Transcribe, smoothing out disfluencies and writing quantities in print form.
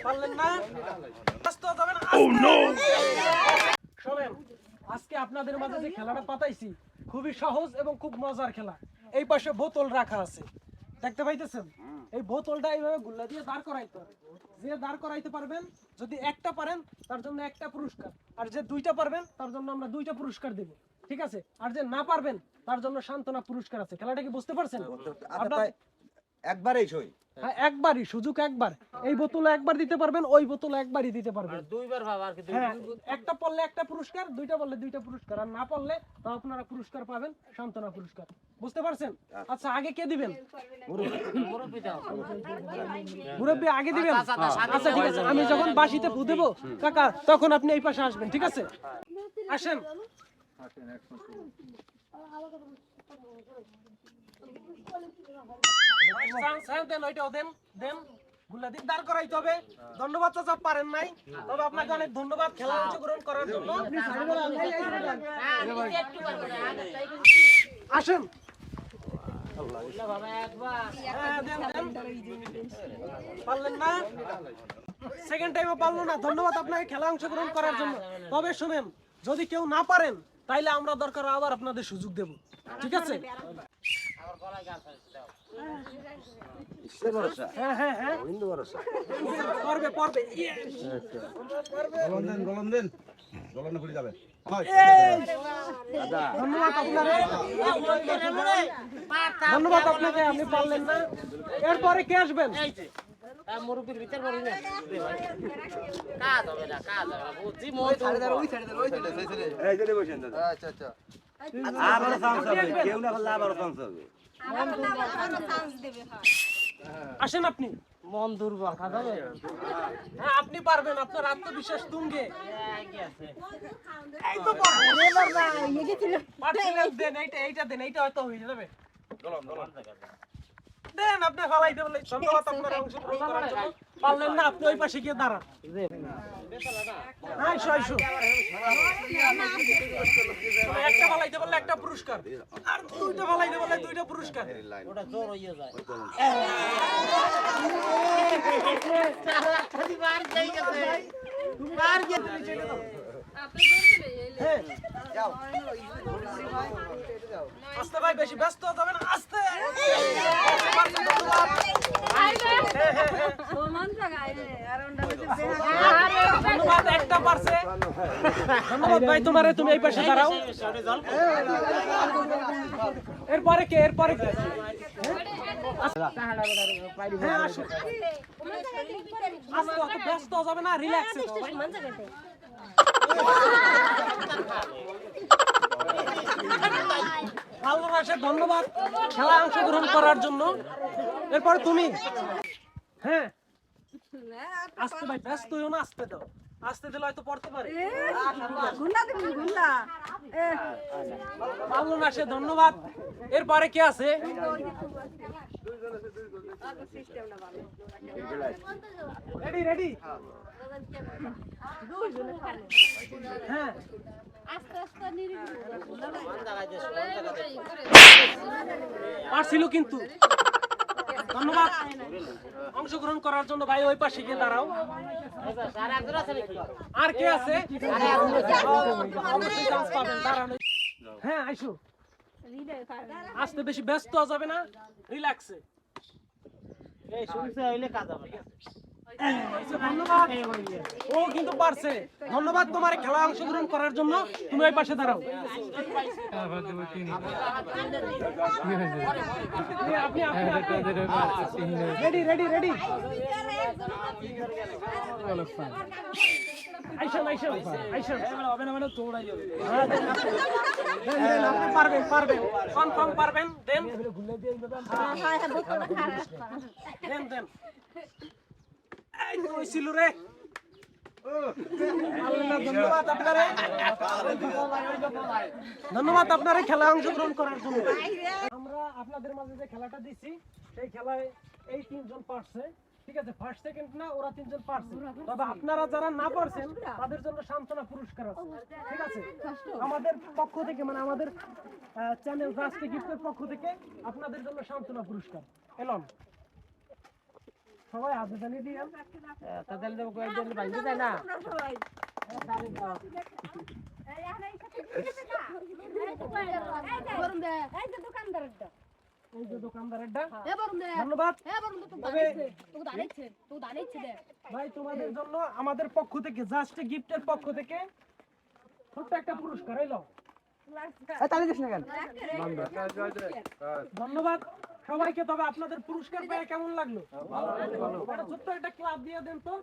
পারলেন না? শোনেন, আজকে আপনাদের মাঝে যে খেলাটা পাতাইছি খুবই সহজ এবং খুব মজার খেলা। এই পাশে বোতল রাখা আছে, দেখতে পাইতেছেন? এই বোতলটা এইভাবে গুল্লা দিয়ে দাঁড় করাইতে হবে। যে দাঁড় করাইতে পারবেন, যদি একটা পারেন তার জন্য একটা পুরস্কার, আর যে দুইটা পারবেন তার জন্য আমরা দুইটা পুরস্কার দেব, ঠিক আছে? আর যে না পারবেন তার জন্য সান্ত্বনা পুরস্কার আছে। খেলাটা কি বুঝতে পারছেন? একবারই সই। হ্যাঁ, একবারই, সুযোগ একবার। এই বোতলে একবার দিতে পারবেন, ওই বোতলে একবারই দিতে পারবেন। আর দুইবার ভাবা আর কি হ্যাঁ, একটা পড়লে একটা পুরস্কার, দুইটা পড়লে দুইটা পুরস্কার, আর না পড়লে তাও আপনারা পুরস্কার পাবেন, সান্ত্বনা পুরস্কার। বুঝতে পারছেন? আচ্ছা, আগে কে দিবেন? মুরব্বি দাও। মুরব্বি আগে দিবেন? আচ্ছা, ঠিক আছে। আমি যখন বাঁশিতে ফু দেবো কাকা, তখন আপনি এই পাশে আসবেন, ঠিক আছে? আসেন। ধন্যবাদ চাচা, পারেন নাই, তবে আপনাকে অনেক ধন্যবাদ খেলা অংশগ্রহণ করার জন্য। আসেন। পারলেন না? সেকেন্ড টাইমও পারলো না। ধন্যবাদ আপনাকে খেলা অংশগ্রহণ করার জন্য। তবে শুনেন, যদি কেউ না পারেন তাইলে আমরা দরকার আবার আপনাদের সুযোগ দেব, ঠিক আছে? হ্যাঁ হ্যাঁ হ্যাঁ, পারবে পারবে। গলম দেন গলম করে যাবে। ধন্যবাদ আপনাকে, ধন্যবাদ আপনাকে। আপনি পারলেন না। এরপরে কে আসবেন? মুরব্বির ভিতর বলি না কাজ হবে না, কাজ হবে না, বুঝছি মন এই যে বসেন দাদা। আচ্ছা আচ্ছা, আবার চান্স হবে, কেউ না বললে আবার চান্স হবে। আসেন আপনি। মন দুর্বল, কাজ হবে। হ্যাঁ, আপনি পারবেন, আপনার আত্মবিশ্বাস তুঙ্গে। এই তো পারছিলেন, দেন এইটা দেন, এইটা হয়তো হয়ে যাবে। দেন, আপনি ফালাইতে বলে। ধন্যবাদ আপনার অংশগ্রহণ করার জন্য। পারলেন না, আপনি ওই পাশে গিয়ে দাঁড়ান। আইসো আইসো। একটা ফালাইতে বললে একটা পুরস্কার, আর দুইটা ফালাইতে বললে দুইটা পুরস্কার। ওটা জোর হয়ে যায়। আস্তে ভাই, বেশি ব্যস্ত হতে হবে না, আস্তে। ধন্যবাদ, একটা পারছে। ধন্যবাদ ভাই তোমারে, তুমি এই পাশে দাঁড়াও। এরপরে কে? এরপরে কে? হ্যাঁ, আসো। আস্তে, অত ব্যস্ত হওয়া যাবে না, রিল্যাক্সে। ধন্যবাদ খেলা অংশগ্রহণ করার জন্য। এরপর তুমি। হ্যাঁ, আস্তে ভাই, ব্যস্ত হইও না, আস্তে দাও। আস্তে দিলে হয়তো পড়তে পারে। পারলো না সে, ধন্যবাদ। এরপরে কে আছে? Ready ready. হ্যাঁ, পারছিল কিন্তু। ধন্যবাদ অংশগ্রহণ করার জন্য। ভাই ওই পাশে গিয়ে দাঁড়াও। আর কে আছে? হ্যাঁ, আইসো। আসতে বেশি ব্যস্ত হওয়া যাবে না, রিল্যাক্সে। ধন্যবাদ, ও কিন্তু পারছে। ধন্যবাদ তোমার খেলা অংশগ্রহণ করার জন্য। তুমি ওই পাশে দাঁড়াও। Ready ready ready. আইসন আইসন আইসন। পারবেন পারবেন, কনফার্ম পারবেন। দেন দেন দেন। এই তো ছিল রে। ধন্যবাদ আপনারে, ধন্যবাদ আপনারে খেলা অংশগ্রহণ করার জন্য। আমরা আপনাদের মাঝে যে খেলাটা দিচ্ছি, সেই খেলায় এই তিনজন পারছে, ঠিক আছে? ফার্স্ট সেকেন্ড না, ওরা তিনজন পারছে। তবে আপনারা যারা না পারছেন তাদের জন্য সান্ত্বনা পুরস্কার আছে, ঠিক আছে? আমাদের পক্ষ থেকে, মানে আমাদের চ্যানেল রাষ্ট্রীয় গিফটের পক্ষ থেকে আপনাদের জন্য সান্ত্বনা পুরস্কার। এলন। সবাই হাতে তালি দিয়েন। তাদের দেবো কয়েকজন বাইরে যায় না এই যে দোকানদারেরটা ধন্যবাদ। ভাই তোমাদের জন্য আমাদের পক্ষ থেকে জাস্ট গিফটের পক্ষ থেকে ছোট্ট একটা পুরস্কার এলো। ধন্যবাদ সবাইকে। তবে আপনাদের পুরস্কার পেয়ে কেমন লাগলো? একটা ছোট্ট একটা ক্লাব দিয়ে দেন তো।